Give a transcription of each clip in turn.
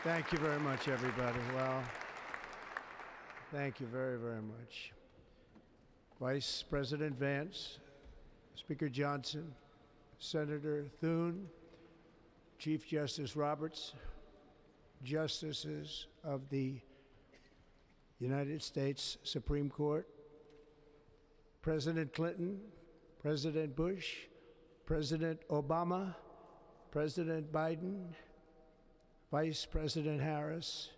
Thank you very much, everybody. Well, thank you very, very much. Vice President Vance, Speaker Johnson, Senator Thune, Chief Justice Roberts, Justices of the United States Supreme Court, President Clinton, President Bush, President Obama, President Biden, Vice President Harris,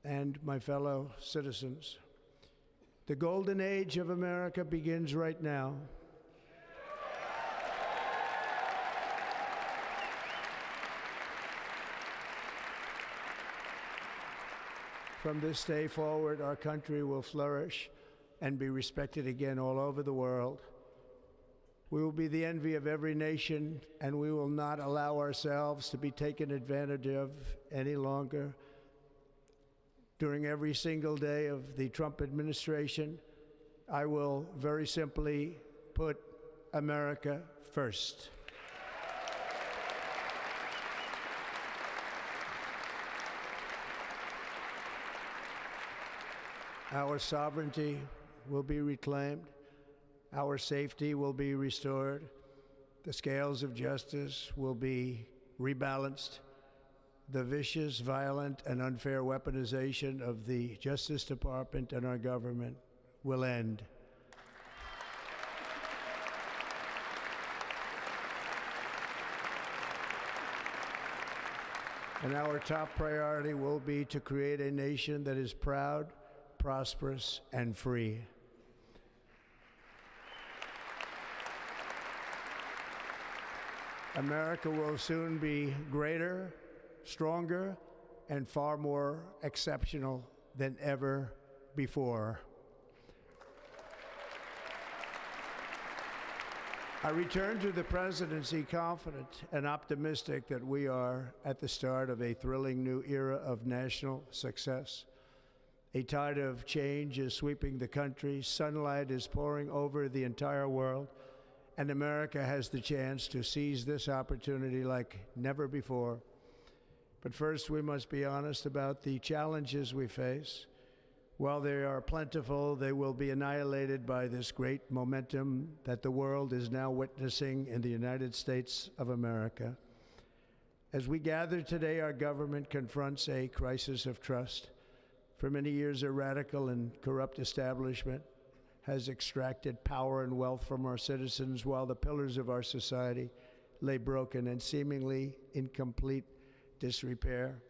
and my fellow citizens. The golden age of America begins right now. From this day forward, our country will flourish and be respected again all over the world. We will be the envy of every nation, and we will not allow ourselves to be taken advantage of any longer. During every single day of the Trump administration, I will very simply put America first. Our sovereignty will be reclaimed. Our safety will be restored. The scales of justice will be rebalanced. The vicious, violent, and unfair weaponization of the Justice Department and our government will end. And our top priority will be to create a nation that is proud, prosperous, and free. America will soon be greater, stronger, and far more exceptional than ever before. I return to the presidency confident and optimistic that we are at the start of a thrilling new era of national success. A tide of change is sweeping the country. Sunlight is pouring over the entire world. And America has the chance to seize this opportunity like never before. But first, we must be honest about the challenges we face. While they are plentiful, they will be annihilated by this great momentum that the world is now witnessing in the United States of America. As we gather today, our government confronts a crisis of trust. For many years, a radical and corrupt establishment has extracted power and wealth from our citizens while the pillars of our society lay broken and seemingly in complete disrepair.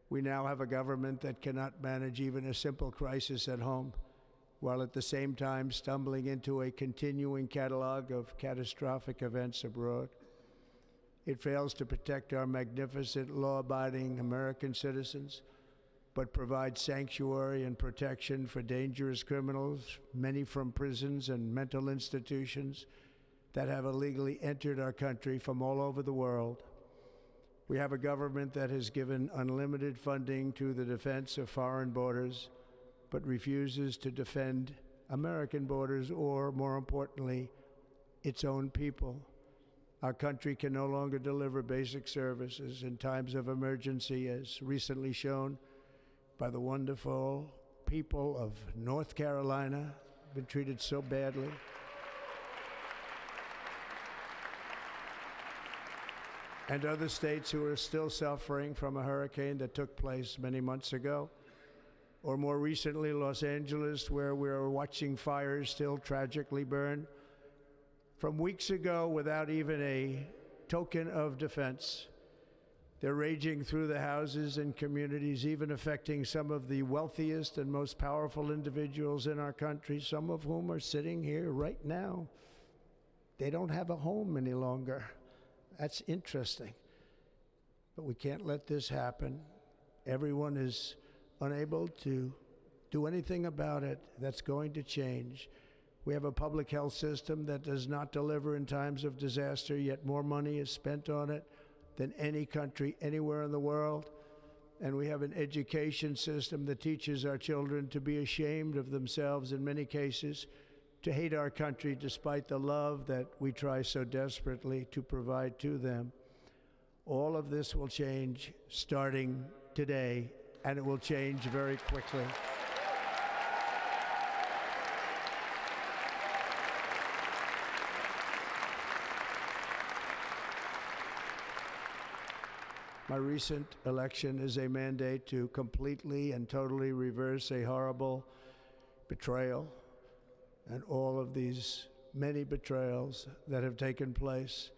We now have a government that cannot manage even a simple crisis at home, while at the same time stumbling into a continuing catalog of catastrophic events abroad. It fails to protect our magnificent, law-abiding American citizens, but provides sanctuary and protection for dangerous criminals, many from prisons and mental institutions that have illegally entered our country from all over the world. We have a government that has given unlimited funding to the defense of foreign borders, but refuses to defend American borders or, more importantly, its own people. Our country can no longer deliver basic services in times of emergency, as recently shown by the wonderful people of North Carolina, been treated so badly. And other states who are still suffering from a hurricane that took place many months ago. Or more recently, Los Angeles, where we're watching fires still tragically burn from weeks ago without even a token of defense. They're raging through the houses and communities, even affecting some of the wealthiest and most powerful individuals in our country, some of whom are sitting here right now. They don't have a home any longer. That's interesting. But we can't let this happen. Everyone is unable to do anything about it. That's going to change. We have a public health system that does not deliver in times of disaster, yet more money is spent on it than any country anywhere in the world. And we have an education system that teaches our children to be ashamed of themselves in many cases, to hate our country despite the love that we try so desperately to provide to them. All of this will change starting today, and it will change very quickly. My recent election is a mandate to completely and totally reverse a horrible betrayal and all of these many betrayals that have taken place,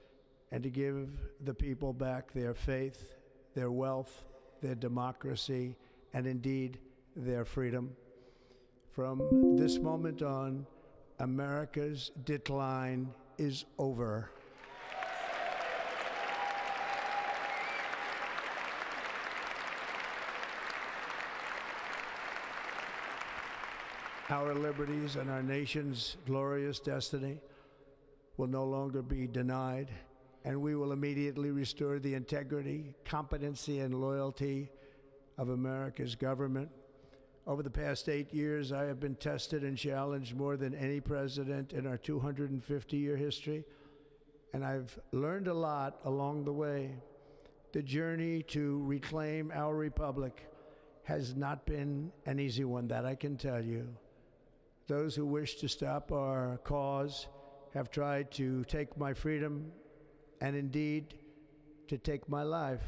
and to give the people back their faith, their wealth, their democracy, and indeed their freedom. From this moment on, America's decline is over. Our liberties and our nation's glorious destiny will no longer be denied, and we will immediately restore the integrity, competency, and loyalty of America's government. Over the past 8 years, I have been tested and challenged more than any president in our 250-year history, and I've learned a lot along the way. The journey to reclaim our republic has not been an easy one, that I can tell you. Those who wish to stop our cause have tried to take my freedom and indeed to take my life.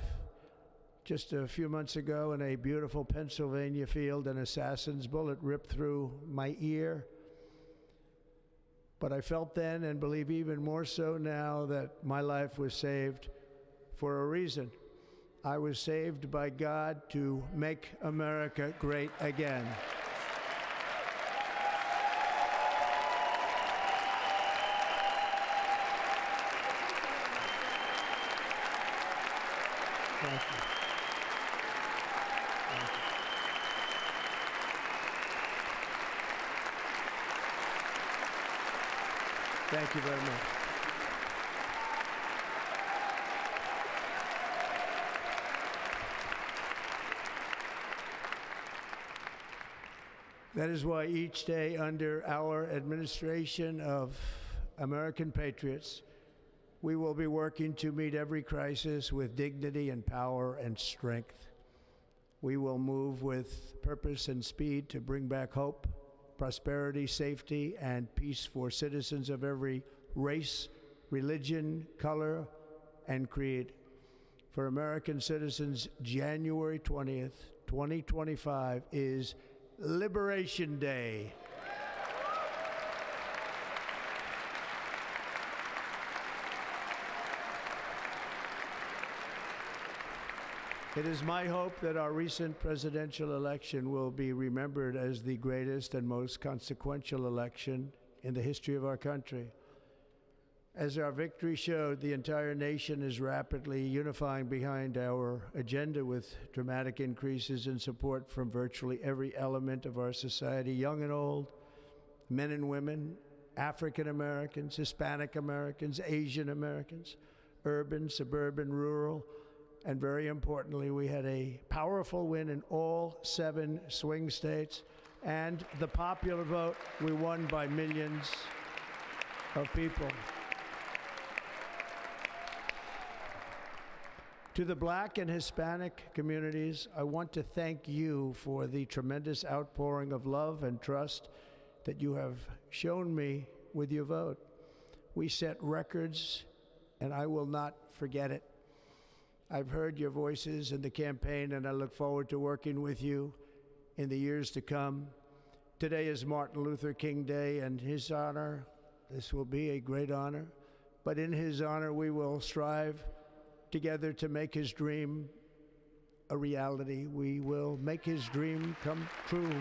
Just a few months ago in a beautiful Pennsylvania field, an assassin's bullet ripped through my ear. But I felt then, and believe even more so now, that my life was saved for a reason. I was saved by God to make America great again. Thank you. Thank you very much. That is why each day under our administration of American patriots, we will be working to meet every crisis with dignity and power and strength. We will move with purpose and speed to bring back hope, prosperity, safety, and peace for citizens of every race, religion, color, and creed. For American citizens, January 20th, 2025 is Liberation Day. It is my hope that our recent presidential election will be remembered as the greatest and most consequential election in the history of our country. As our victory showed, the entire nation is rapidly unifying behind our agenda with dramatic increases in support from virtually every element of our society, young and old, men and women, African Americans, Hispanic Americans, Asian Americans, urban, suburban, rural, and very importantly, we had a powerful win in all 7 swing states, and the popular vote, we won by millions of people. To the Black and Hispanic communities, I want to thank you for the tremendous outpouring of love and trust that you have shown me with your vote. We set records, and I will not forget it. I've heard your voices in the campaign, and I look forward to working with you in the years to come. Today is Martin Luther King Day, and his honor, this will be a great honor, but in his honor, we will strive together to make his dream a reality. We will make his dream come true.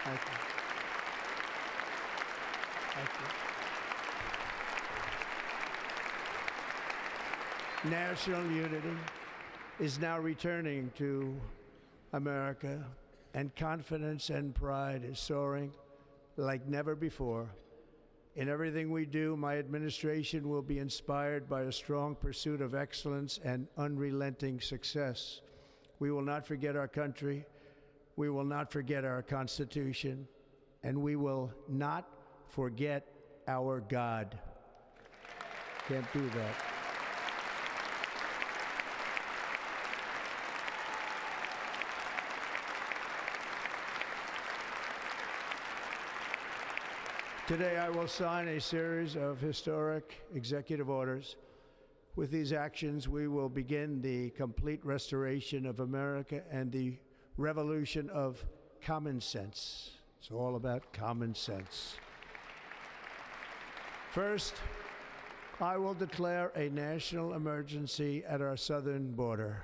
Thank you. Thank you. National unity is now returning to America, and confidence and pride is soaring like never before. In everything we do, my administration will be inspired by a strong pursuit of excellence and unrelenting success. We will not forget our country. We will not forget our Constitution, and we will not forget our God. Can't do that. Today, I will sign a series of historic executive orders. With these actions, we will begin the complete restoration of America and the revolution of common sense. It's all about common sense. First, I will declare a national emergency at our southern border.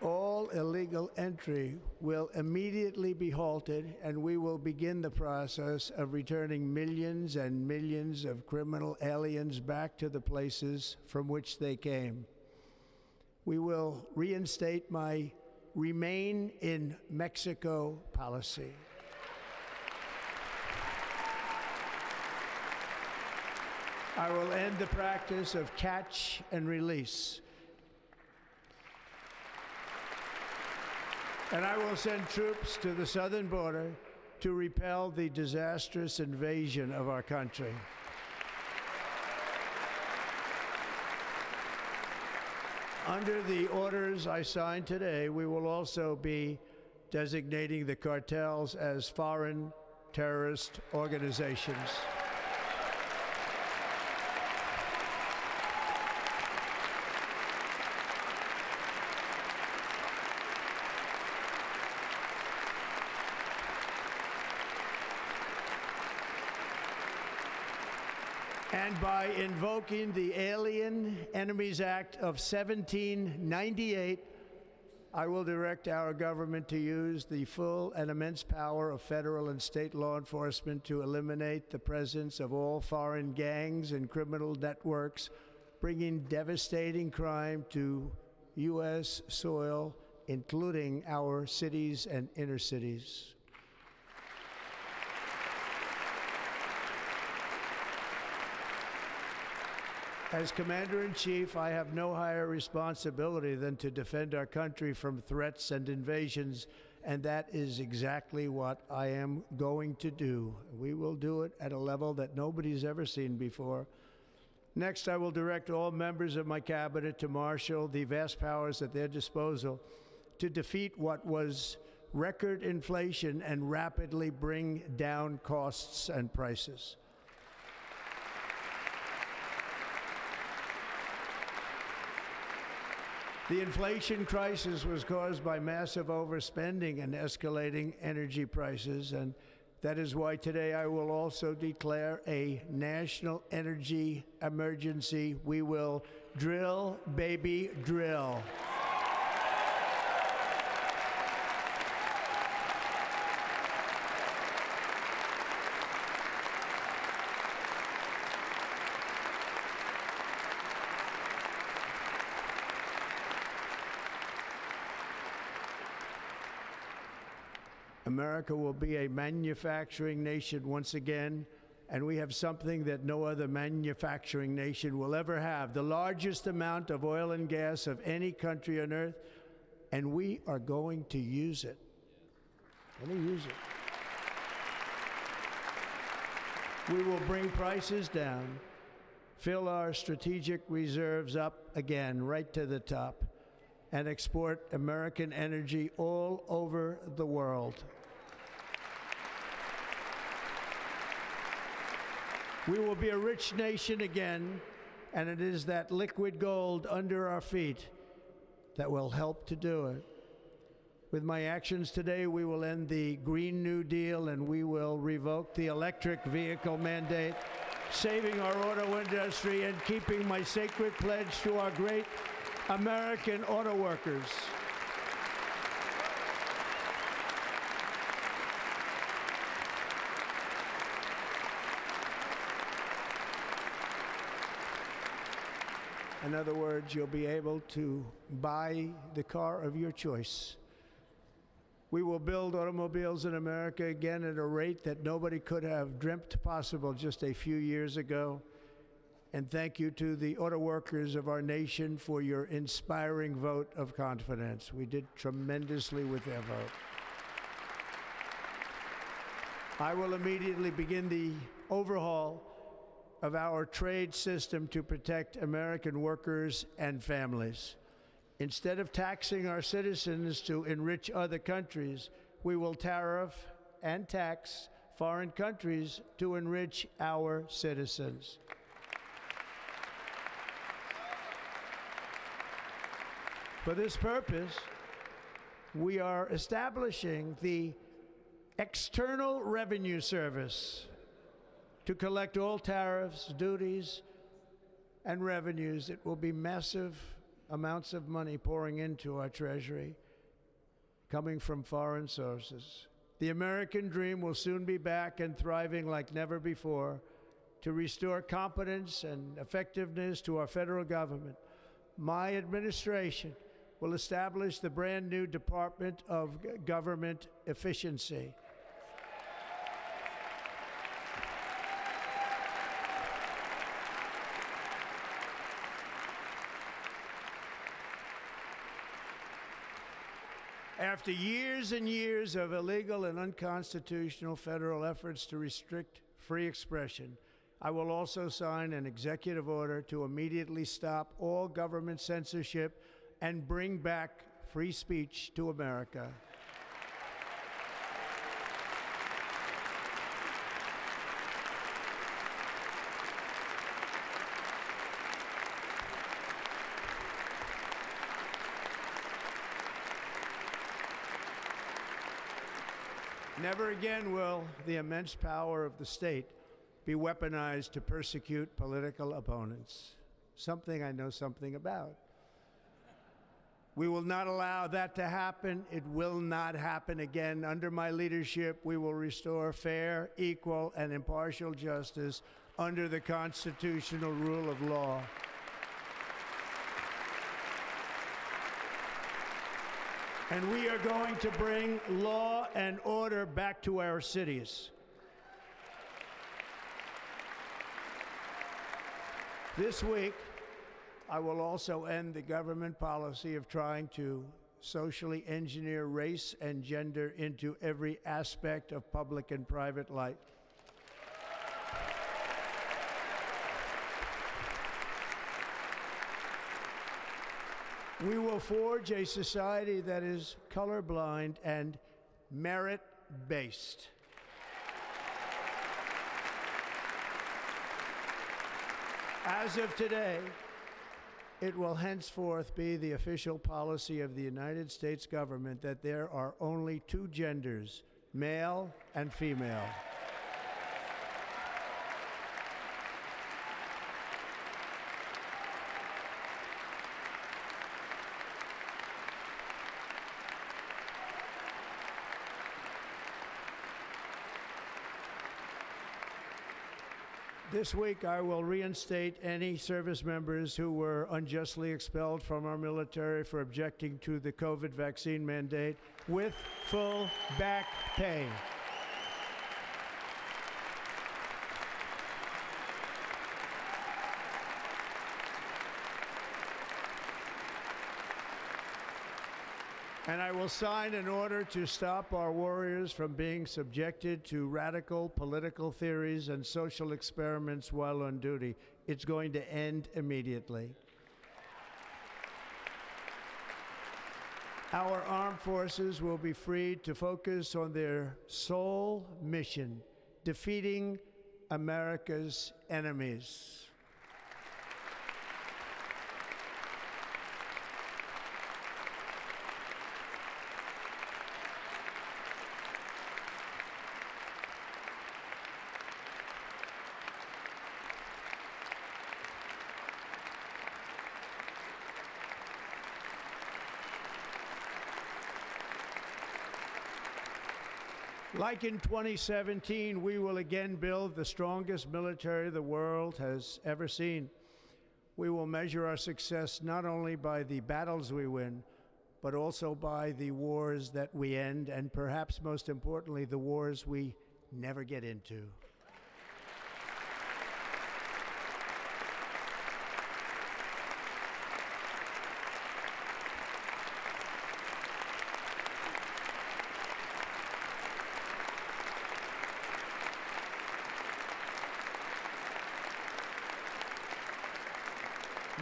All illegal entry will immediately be halted, and we will begin the process of returning millions and millions of criminal aliens back to the places from which they came. We will reinstate my Remain in Mexico policy. I will end the practice of catch and release. And I will send troops to the southern border to repel the disastrous invasion of our country. Under the orders I signed today, we will also be designating the cartels as foreign terrorist organizations. And by invoking the Alien Enemies Act of 1798, I will direct our government to use the full and immense power of federal and state law enforcement to eliminate the presence of all foreign gangs and criminal networks, bringing devastating crime to U.S. soil, including our cities and inner cities. As Commander-in-Chief, I have no higher responsibility than to defend our country from threats and invasions, and that is exactly what I am going to do. We will do it at a level that nobody's ever seen before. Next, I will direct all members of my cabinet to marshal the vast powers at their disposal to defeat what was record inflation and rapidly bring down costs and prices. The inflation crisis was caused by massive overspending and escalating energy prices, and that is why today I will also declare a national energy emergency. We will drill, baby, drill. America will be a manufacturing nation once again, and we have something that no other manufacturing nation will ever have, the largest amount of oil and gas of any country on earth, and we are going to use it. We will bring prices down, fill our strategic reserves up again, right to the top, and export American energy all over the world. We will be a rich nation again, and it is that liquid gold under our feet that will help to do it. With my actions today, we will end the Green New Deal, and we will revoke the electric vehicle mandate, saving our auto industry and keeping my sacred pledge to our great American auto workers. In other words, you'll be able to buy the car of your choice. We will build automobiles in America again at a rate that nobody could have dreamt possible just a few years ago. And thank you to the auto workers of our nation for your inspiring vote of confidence. We did tremendously with their vote. I will immediately begin the overhaul of our trade system to protect American workers and families. Instead of taxing our citizens to enrich other countries, we will tariff and tax foreign countries to enrich our citizens. For this purpose, we are establishing the External Revenue Service to collect all tariffs, duties, and revenues. It will be massive amounts of money pouring into our treasury, coming from foreign sources. The American dream will soon be back and thriving like never before to restore competence and effectiveness to our federal government. My administration will establish the brand new Department of Government Efficiency. After years and years of illegal and unconstitutional federal efforts to restrict free expression, I will also sign an executive order to immediately stop all government censorship and bring back free speech to America. Never again will the immense power of the state be weaponized to persecute political opponents, something I know something about. We will not allow that to happen. It will not happen again. Under my leadership, we will restore fair, equal, and impartial justice under the constitutional rule of law. And we are going to bring law and order back to our cities. This week, I will also end the government policy of trying to socially engineer race and gender into every aspect of public and private life. We will forge a society that is colorblind and merit-based. As of today, it will henceforth be the official policy of the United States government that there are only two genders, male and female. This week, I will reinstate any service members who were unjustly expelled from our military for objecting to the COVID vaccine mandate with full back pay. And I will sign an order to stop our warriors from being subjected to radical political theories and social experiments while on duty. It's going to end immediately. Our armed forces will be freed to focus on their sole mission, defeating America's enemies. Like in 2017, we will again build the strongest military the world has ever seen. We will measure our success not only by the battles we win, but also by the wars that we end, and perhaps most importantly, the wars we never get into.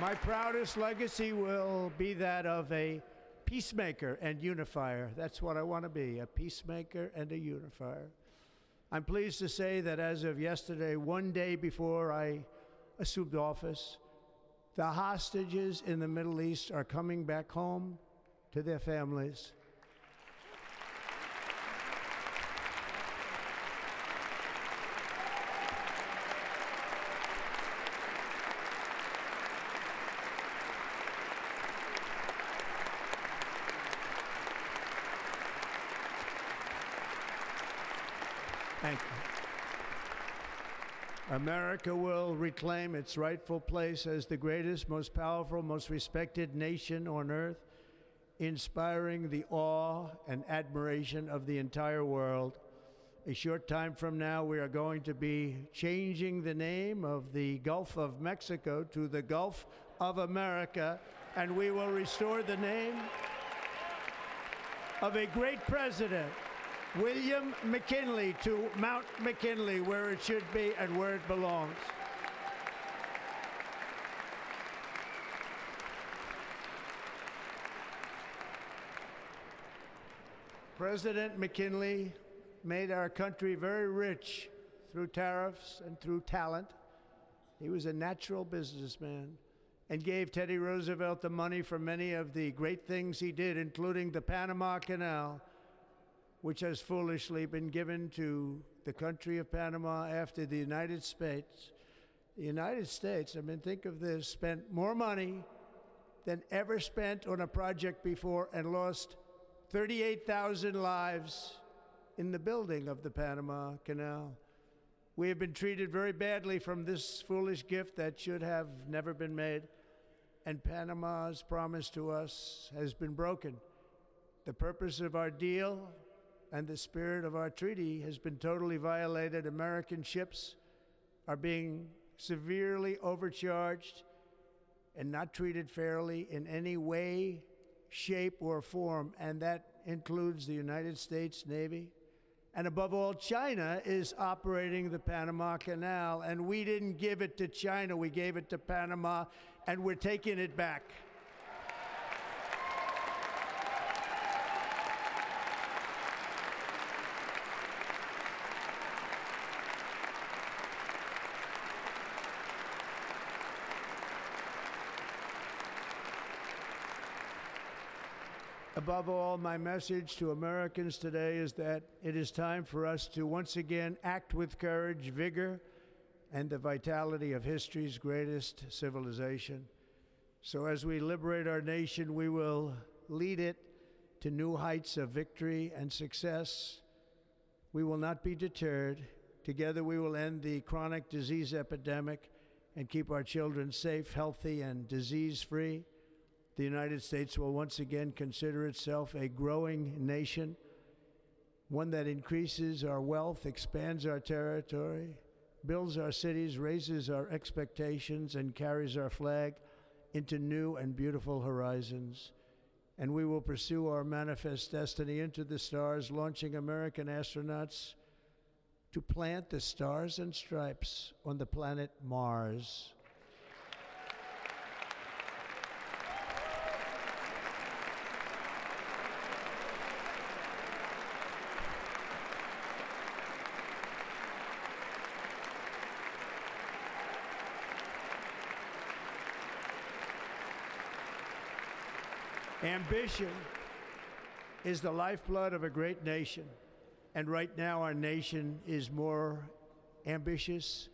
My proudest legacy will be that of a peacemaker and unifier. That's what I want to be, a peacemaker and a unifier. I'm pleased to say that as of yesterday, one day before I assumed office, the hostages in the Middle East are coming back home to their families. Thank you. America will reclaim its rightful place as the greatest, most powerful, most respected nation on earth, inspiring the awe and admiration of the entire world. A short time from now, we are going to be changing the name of the Gulf of Mexico to the Gulf of America, and we will restore the name of a great president, William McKinley, to Mount McKinley, where it should be and where it belongs. President McKinley made our country very rich through tariffs and through talent. He was a natural businessman and gave Teddy Roosevelt the money for many of the great things he did, including the Panama Canal, which has foolishly been given to the country of Panama after the United States. The United States, I mean, think of this, spent more money than ever spent on a project before and lost 38,000 lives in the building of the Panama Canal. We have been treated very badly from this foolish gift that should have never been made, and Panama's promise to us has been broken. The purpose of our deal and the spirit of our treaty has been totally violated. American ships are being severely overcharged and not treated fairly in any way, shape, or form, and that includes the United States Navy. And above all, China is operating the Panama Canal, and we didn't give it to China, we gave it to Panama, and we're taking it back. Above all, my message to Americans today is that it is time for us to once again act with courage, vigor, and the vitality of history's greatest civilization. So as we liberate our nation, we will lead it to new heights of victory and success. We will not be deterred. Together we will end the chronic disease epidemic and keep our children safe, healthy, and disease-free. The United States will once again consider itself a growing nation, one that increases our wealth, expands our territory, builds our cities, raises our expectations, and carries our flag into new and beautiful horizons. And we will pursue our manifest destiny into the stars, launching American astronauts to plant the stars and stripes on the planet Mars. Ambition is the lifeblood of a great nation, and right now our nation is more ambitious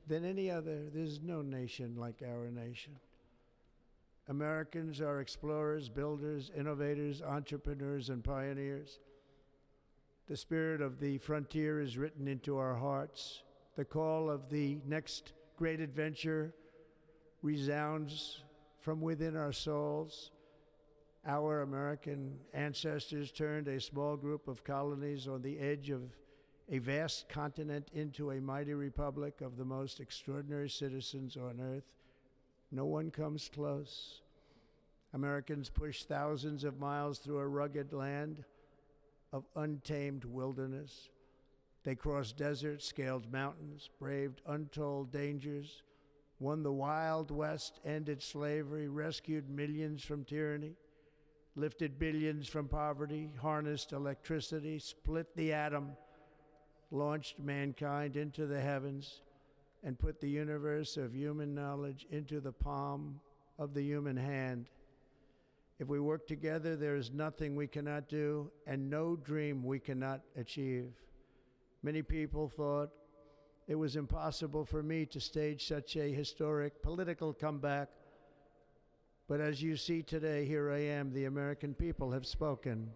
than any other. There's no nation like our nation. Americans are explorers, builders, innovators, entrepreneurs, and pioneers. The spirit of the frontier is written into our hearts. The call of the next great adventure resounds from within our souls. Our American ancestors turned a small group of colonies on the edge of a vast continent into a mighty republic of the most extraordinary citizens on earth. No one comes close. Americans pushed thousands of miles through a rugged land of untamed wilderness. They crossed deserts, scaled mountains, braved untold dangers, won the Wild West, ended slavery, rescued millions from tyranny, lifted billions from poverty, harnessed electricity, split the atom, launched mankind into the heavens, and put the universe of human knowledge into the palm of the human hand. If we work together, there is nothing we cannot do and no dream we cannot achieve. Many people thought it was impossible for me to stage such a historic political comeback. But as you see today, here I am. The American people have spoken.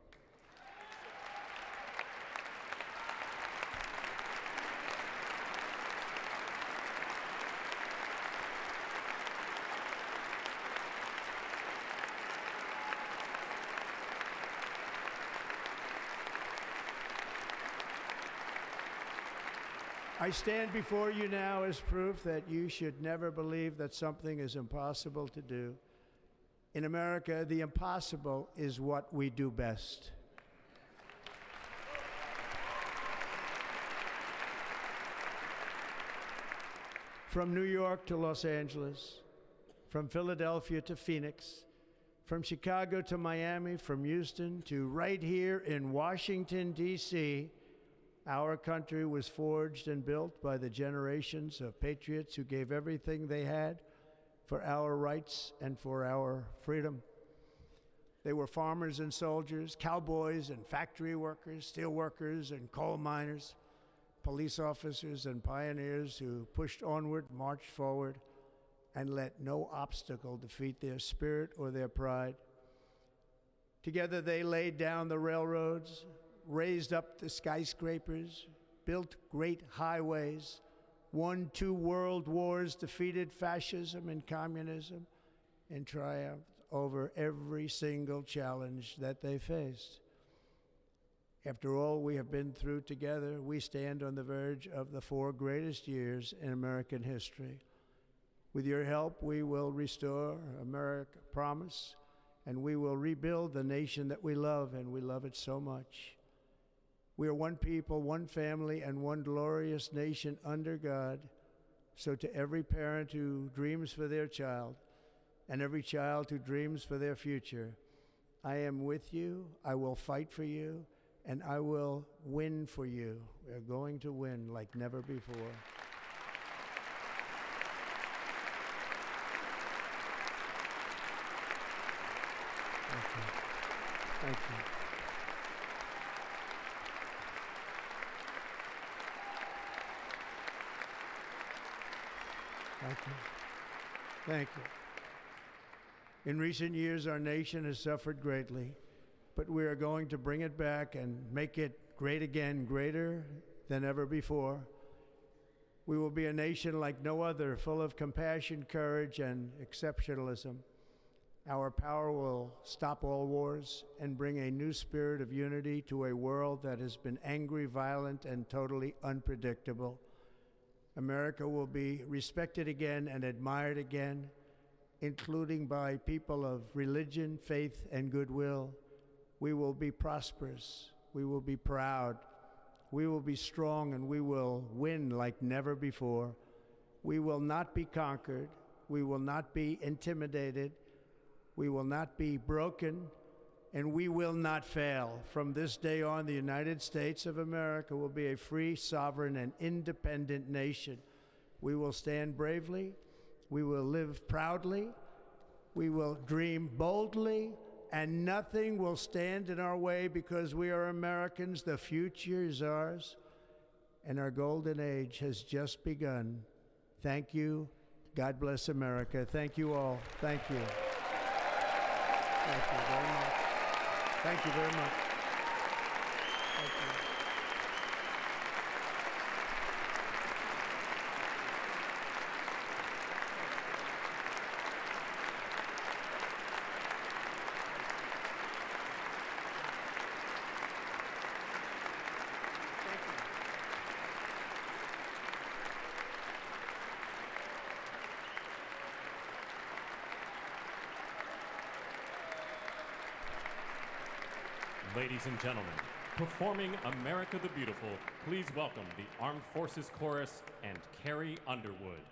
I stand before you now as proof that you should never believe that something is impossible to do. In America, the impossible is what we do best. From New York to Los Angeles, from Philadelphia to Phoenix, from Chicago to Miami, from Houston to right here in Washington, D.C., our country was forged and built by the generations of patriots who gave everything they had for our rights and for our freedom. They were farmers and soldiers, cowboys and factory workers, steel workers and coal miners, police officers and pioneers who pushed onward, marched forward, and let no obstacle defeat their spirit or their pride. Together they laid down the railroads, raised up the skyscrapers, built great highways, won 2 world wars, defeated fascism and communism, and triumphed over every single challenge that they faced. After all we have been through together, we stand on the verge of the 4 greatest years in American history. With your help, we will restore America promise, and we will rebuild the nation that we love, and we love it so much. We are one people, one family, and one glorious nation under God. So to every parent who dreams for their child, and every child who dreams for their future, I am with you, I will fight for you, and I will win for you. We are going to win like never before. Thank you. Thank you. Thank you. Thank you. In recent years, our nation has suffered greatly, but we are going to bring it back and make it great again, greater than ever before. We will be a nation like no other, full of compassion, courage, and exceptionalism. Our power will stop all wars and bring a new spirit of unity to a world that has been angry, violent, and totally unpredictable. America will be respected again and admired again, including by people of religion, faith, and goodwill. We will be prosperous. We will be proud. We will be strong, and we will win like never before. We will not be conquered. We will not be intimidated. We will not be broken, and we will not fail. From this day on, the United States of America will be a free, sovereign, and independent nation. We will stand bravely. We will live proudly. We will dream boldly, and nothing will stand in our way because we are Americans. The future is ours, and our golden age has just begun. Thank you. God bless America. Thank you all. Thank you. Thank you very much. Thank you very much. Thank you. Ladies and gentlemen, performing America the Beautiful, please welcome the Armed Forces Chorus and Carrie Underwood.